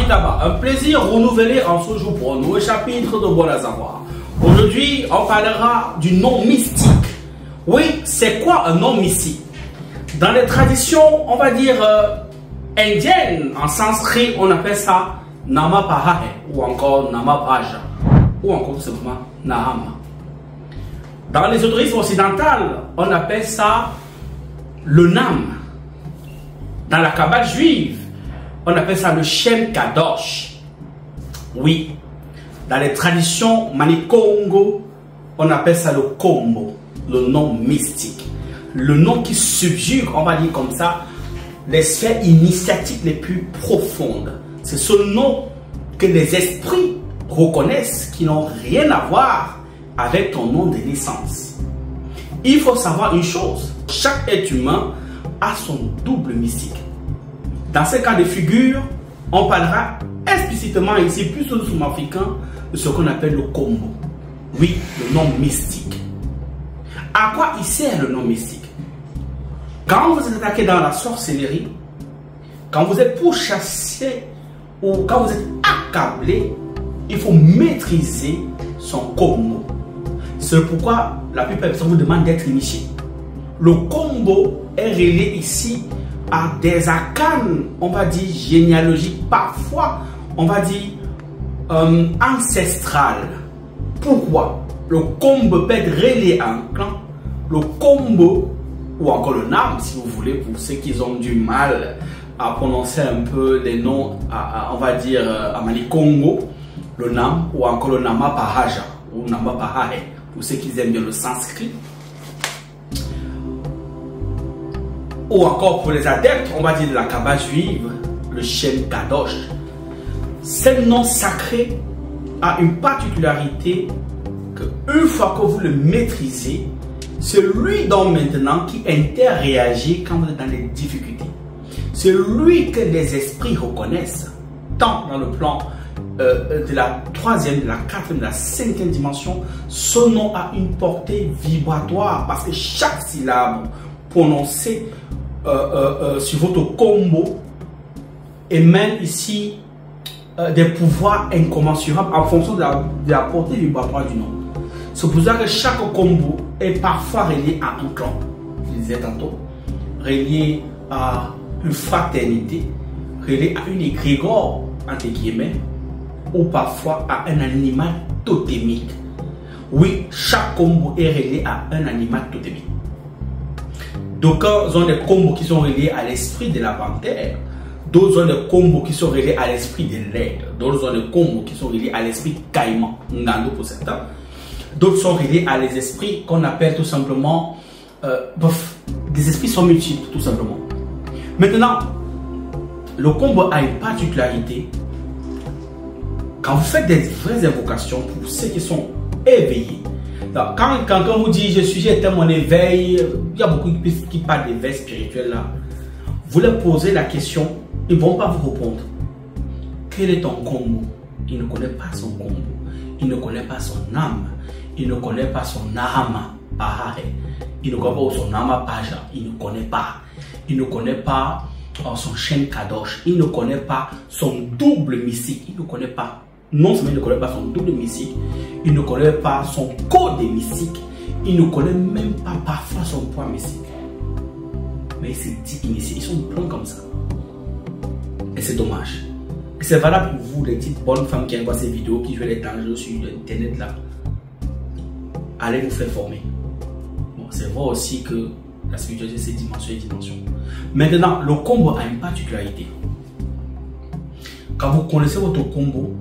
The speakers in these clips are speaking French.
Amitaba, un plaisir renouvelé en ce jour pour un nouveau chapitre de Bon à savoir. Aujourd'hui, on parlera du nom mystique. Oui, c'est quoi un nom mystique? Dans les traditions, on va dire indiennes, en sanskrit, on appelle ça Namapahahe ou encore Namapaja ou encore tout simplement Nahama. Dans l'ésotérisme occidental, on appelle ça le Nam. Dans la Kabbale juive, on appelle ça le Shem Kadosh. Oui. Dans les traditions Manikongo, on appelle ça le Kombo, le nom mystique. Le nom qui subjugue, on va dire comme ça, les sphères initiatiques les plus profondes. C'est ce nom que les esprits reconnaissent qui n'ont rien à voir avec ton nom de naissance. Il faut savoir une chose, chaque être humain a son double mystique. Dans ce cas de figure, on parlera explicitement ici, plus au sous africain, de ce qu'on appelle le Kombo. Oui, le nom mystique. À quoi il sert le nom mystique? Quand vous êtes attaqué dans la sorcellerie, quand vous êtes pourchassé ou quand vous êtes accablé, il faut maîtriser son Kombo. C'est pourquoi la plupart des personnes vous demandent d'être initié. Le Kombo est relié ici à des arcanes, on va dire généalogiques, parfois on va dire ancestrales. Pourquoi? Le Kombo peut être relié à un clan, le Kombo ou encore le Nam, si vous voulez, pour ceux qui ont du mal à prononcer un peu des noms, on va dire à Manikongo, le Nam ou encore le Namapahaja ou Namapahahe, pour ceux qui aiment bien le sanskrit. Ou encore pour les adeptes, on va dire de la Kabbale juive, le Shem Kadosh. Ce nom sacré a une particularité que une fois que vous le maîtrisez, c'est lui donc maintenant qui interréagit quand vous êtes dans les difficultés. C'est lui que les esprits reconnaissent, tant dans le plan de la troisième, de la quatrième, de la cinquième dimension. Ce nom a une portée vibratoire parce que chaque syllabe prononcée sur votre Kombo émane ici des pouvoirs incommensurables en fonction de la portée vibratoire du nom. C'est pour ça que chaque Kombo est parfois relié à un clan, je disais tantôt, relié à une fraternité, relié à une égrégore, entre guillemets, ou parfois à un animal totémique. Oui, chaque Kombo est relié à un animal totémique. D'autres ont des combos qui sont reliés à l'esprit de la panthère. D'autres ont des combos qui sont reliés à l'esprit de l'aigle. D'autres ont des combos qui sont reliés à l'esprit caïman, ngando pour certains. D'autres sont reliés à les esprits qu'on appelle tout simplement... des esprits sont multiples, tout simplement. Maintenant, le combo a une particularité. Quand vous faites des vraies invocations, pour ceux qui sont éveillés, quand quelqu'un vous dit je suis atteint mon éveil, il y a beaucoup qui parlent d'éveil spirituel là. Vous leur posez la question, ils ne vont pas vous répondre. Quel est ton combo? Il ne connaît pas son combo. Il ne connaît pas son âme. Il ne connaît pas son Nahama Pahare. Il ne connaît pas son Nama Paja. Il ne connaît pas. Il ne connaît pas son Shem Kadosh. Il ne connaît pas son double mystique. Il ne connaît pas. Non seulement il ne connaît pas son double mystique, il ne connaît pas son code mystique, il ne connaît même pas parfois son point mystique. Mais il s'est dit initiés, ils sont pleins comme ça. Et c'est dommage. Et c'est valable pour vous, les petites bonnes femmes qui envoient ces vidéos, qui jouent les dangers sur internet là. Allez vous faire former. Bon, c'est vrai aussi que la spiritualité c'est dimension et dimension. Maintenant, le combo a une particularité. Quand vous connaissez votre combo,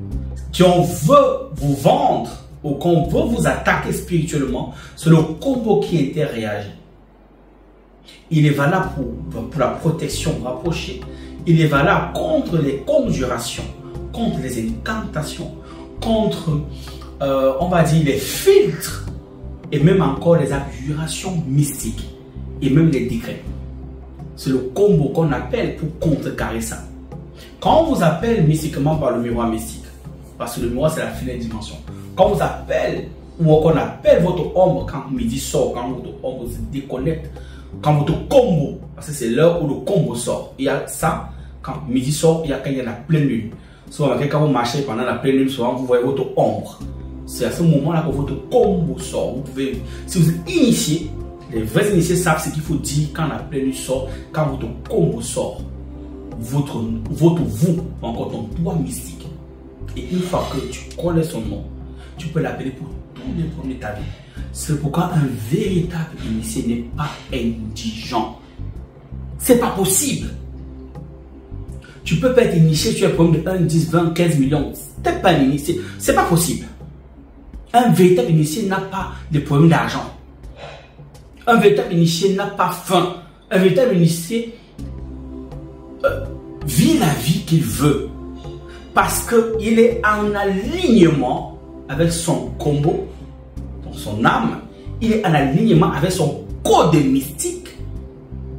si on veut vous vendre ou qu'on veut vous attaquer spirituellement, c'est le combo qui interréagit. Il est valable pour la protection rapprochée. Il est valable contre les conjurations, contre les incantations, contre, on va dire, les filtres et même encore les abjurations mystiques et même les décrets. C'est le combo qu'on appelle pour contrecarrer ça. Quand on vous appelle mystiquement par le miroir mystique, parce que le miroir c'est la finale dimension. Quand on vous appelle ou qu'on appelle votre ombre quand midi sort, quand votre ombre se déconnecte, quand votre combo, parce que c'est l'heure où le combo sort. Il y a ça, quand midi sort, il y a quand il y a la pleine lune. Souvent, quand vous marchez pendant la pleine lune, souvent vous voyez votre ombre. C'est à ce moment-là que votre combo sort. Vous pouvez, si vous êtes initié, les vrais initiés savent ce qu'il faut dire quand la pleine lune sort, quand votre combo sort. Votre vous, encore ton toi mystique. Et une fois que tu connais son nom, tu peux l'appeler pour tous les problèmes de ta vie. C'est pourquoi un véritable initié n'est pas indigent. C'est pas possible. Tu peux pas être initié, tu as un problème de 1, 10, 20, 15 millions. Tu n'es pas un initié. C'est pas possible. Un véritable initié n'a pas de problème d'argent. Un véritable initié n'a pas faim. Un véritable initié vit la vie qu'il veut. Parce qu'il est en alignement avec son combo, son âme. Il est en alignement avec son code mystique,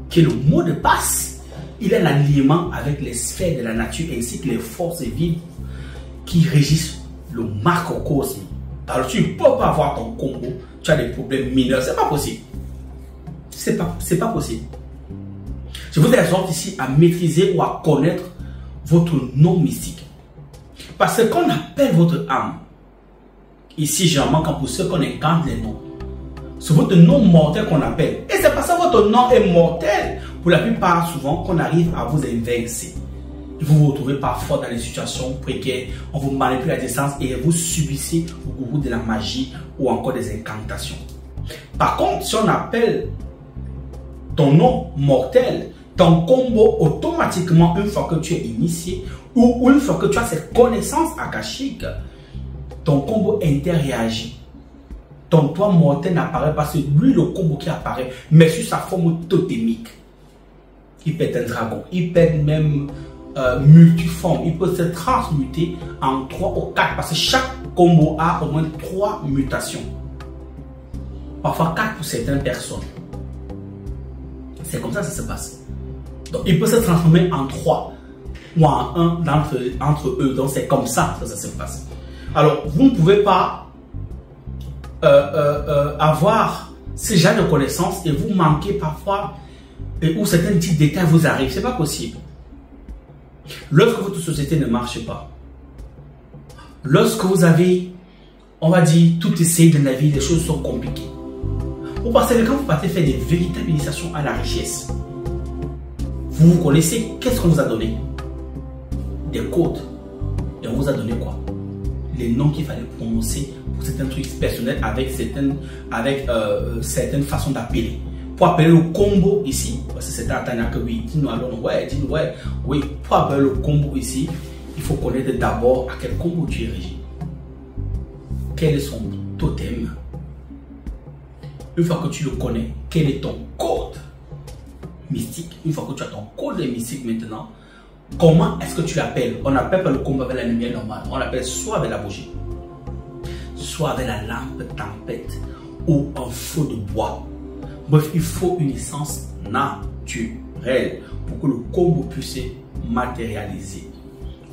qui est le mot de passe. Il est en alignement avec les sphères de la nature ainsi que les forces vives qui régissent le macrocosme. Alors tu ne peux pas avoir ton combo, tu as des problèmes mineurs, c'est pas possible. C'est pas possible. Je vous exhorte ici à maîtriser ou à connaître votre nom mystique. Parce que qu'on appelle votre âme, ici généralement quand pour ceux qu'on incarne les noms, c'est votre nom mortel qu'on appelle. Et c'est parce que votre nom est mortel, pour la plupart souvent, qu'on arrive à vous inverser. Vous vous retrouvez parfois dans des situations précaires, on vous manipule à distance et vous subissez au goût de la magie ou encore des incantations. Par contre, si on appelle ton nom mortel, ton combo automatiquement, une fois que tu es initié ou une fois que tu as cette connaissance akashique, ton combo interréagit. Ton toi mortel n'apparaît pas, c'est lui le combo qui apparaît, mais sur sa forme totémique. Il peut être un dragon, il peut être même multiforme, il peut se transmuter en 3 ou 4 parce que chaque combo a au moins 3 mutations. Parfois 4 pour certaines personnes. C'est comme ça que ça se passe. Donc il peut se transformer en 3 ou en 1 entre eux. Donc c'est comme ça que ça se passe. Alors vous ne pouvez pas avoir ce genre de connaissances et vous manquez parfois ou certains petits détails vous arrivent. C'est pas possible. Lorsque votre société ne marche pas, lorsque vous avez, on va dire, tout essayé dans la vie, les choses sont compliquées. Vous pensez que quand vous partez faire des véritables initiations à la richesse, vous vous connaissez, qu'est-ce qu'on vous a donné? Des codes. Et on vous a donné quoi? Les noms qu'il fallait prononcer pour certains trucs personnels avec certaines façons d'appeler. Pour appeler le combo ici, parce que c'est un Tanya que oui, dis-nous alors, ouais, oui, pour appeler le combo ici, il faut connaître d'abord à quel combo tu es régi. Quel est son totem? Une fois que tu le connais, quel est ton code mystique? Une fois que tu as ton code mystique maintenant, comment est-ce que tu l'appelles? On n'appelle pas le combo avec la lumière normale, on l'appelle soit avec la bougie, soit avec la lampe tempête ou un feu de bois. Bref, il faut une essence naturelle pour que le combo puisse se matérialiser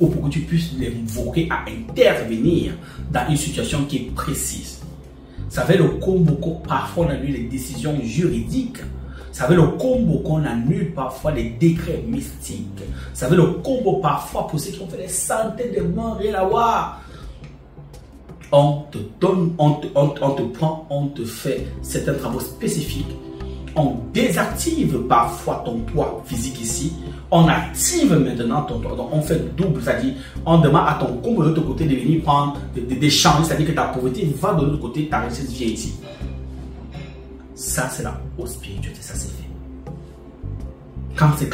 ou pour que tu puisses l'invoquer à intervenir dans une situation qui est précise. Ça fait le combo qu'on parfois on annule les décisions juridiques. Ça fait le combo qu'on annule parfois les décrets mystiques. Ça fait le combo parfois pour ceux qui ont fait des centaines de morts, rien à voir. On te donne, on te prend, on te fait certains travaux spécifiques. On désactive parfois ton toit physique ici. On active maintenant ton toit. Donc on fait double, c'est-à-dire on demande à ton combo de l'autre côté de venir prendre des changes, c'est-à-dire que ta pauvreté va de l'autre côté, ta richesse vient ici. Ça c'est la haute spiritualité, ça c'est fait. Quand c'est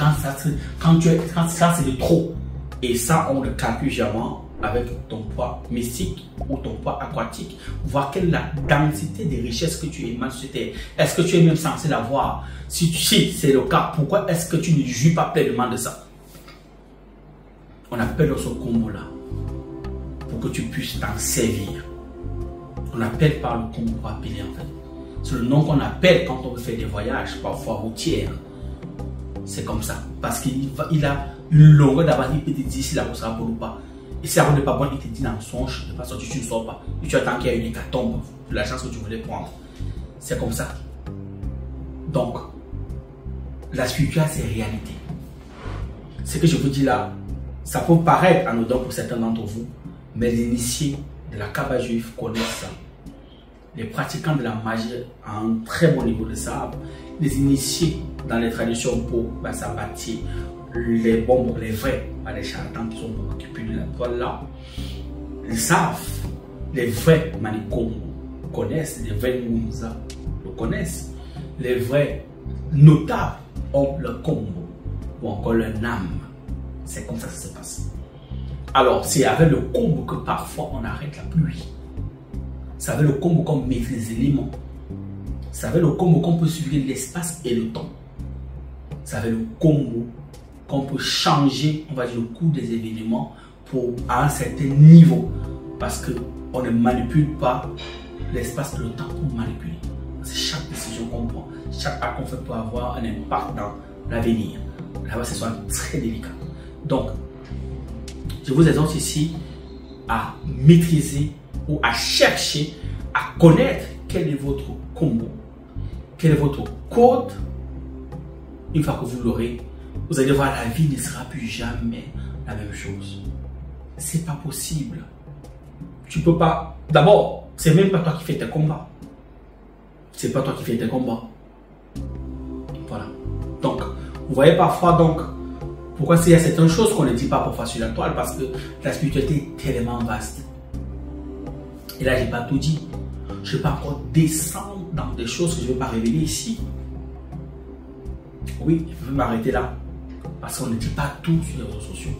de trop. Et ça on le calcule généralement avec ton poids mystique ou ton poids aquatique, voir quelle est la densité des richesses que tu émanes sur terre. Est-ce que tu es même censé l'avoir? Si c'est le cas, pourquoi est-ce que tu ne jouis pas pleinement de ça? On appelle ce combo-là pour que tu puisses t'en servir. On appelle par le combo pour appeler en fait. C'est le nom qu'on appelle quand on veut faire des voyages, parfois routières. C'est comme ça. Parce qu'il a une longueur d'avance, il peut te dire si la route sera bonne ou pas. Et si la route n'est pas bonne, il te dit dans le songe, de façon tu ne sors pas. Et tu attends qu'il y ait une hécatombe de la chance que tu voulais prendre. C'est comme ça. Donc, la spiritualité, c'est réalité. Ce que je vous dis là, Ça peut paraître anodin pour certains d'entre vous, mais les initiés de la Kabbale juive connaissent ça. Les pratiquants de la magie à un très bon niveau de ça. Les initiés dans les traditions pour Sabatier, les bons, les vrais, pas les charlatans qui sont occupés de la toile là, ils savent, les vrais manicombes connaissent, les vrais Mounza le connaissent, les vrais notables ont le combo ou encore le nam. C'est comme ça que ça se passe. Alors, c'est avec le combo que parfois on arrête la pluie. C'est avec le combo qu'on maîtrise les éléments. C'est avec le combo qu'on peut suivre l'espace et le temps. C'est avec le combo qu'on peut changer, on va dire, le cours des événements à un certain niveau. Parce qu'on ne manipule pas l'espace et le temps pour manipuler. C'est chaque décision qu'on prend, chaque acte qu'on fait peut avoir un impact dans l'avenir. Là-bas, c'est très délicat. Donc, je vous exhorte ici à maîtriser ou à chercher, à connaître quel est votre combo, quel est votre code. Une fois que vous l'aurez, vous allez voir, la vie ne sera plus jamais la même chose. C'est pas possible. Tu peux pas. D'abord, c'est même pas toi qui fais tes combats. C'est pas toi qui fais tes combats. Voilà. Donc, vous voyez parfois donc pourquoi il y a certaines choses qu'on ne dit pas pour faire sur la toile, parce que la spiritualité est tellement vaste. Et là, j'ai pas tout dit. Je ne vais pas encore descendre dans des choses que je ne vais pas révéler ici. Oui, je vais m'arrêter là. Parce qu'on ne dit pas tout sur les réseaux sociaux.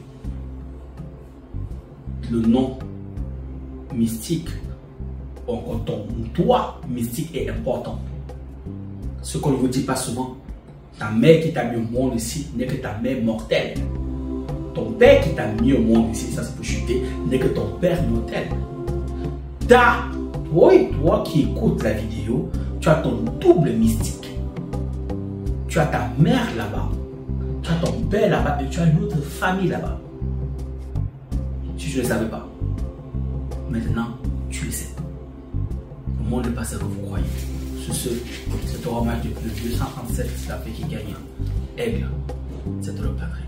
Le nom mystique, encore ton toi mystique est important. Ce qu'on ne vous dit pas souvent. Ta mère qui t'a mis au monde ici n'est que ta mère mortelle. Ton père qui t'a mis au monde ici, ça c'est pour chuter, n'est que ton père mortel. Toi qui écoutes la vidéo, tu as ton double mystique. Tu as ta mère là-bas, tu as ton père là-bas et tu as une autre famille là-bas. Si je ne le savais pas, maintenant tu le sais. Le monde n'est pas ce que vous croyez. Sur ce, c'est un match depuis le 237, c'est la paix qui gagne. Aigle, c'est le patrie.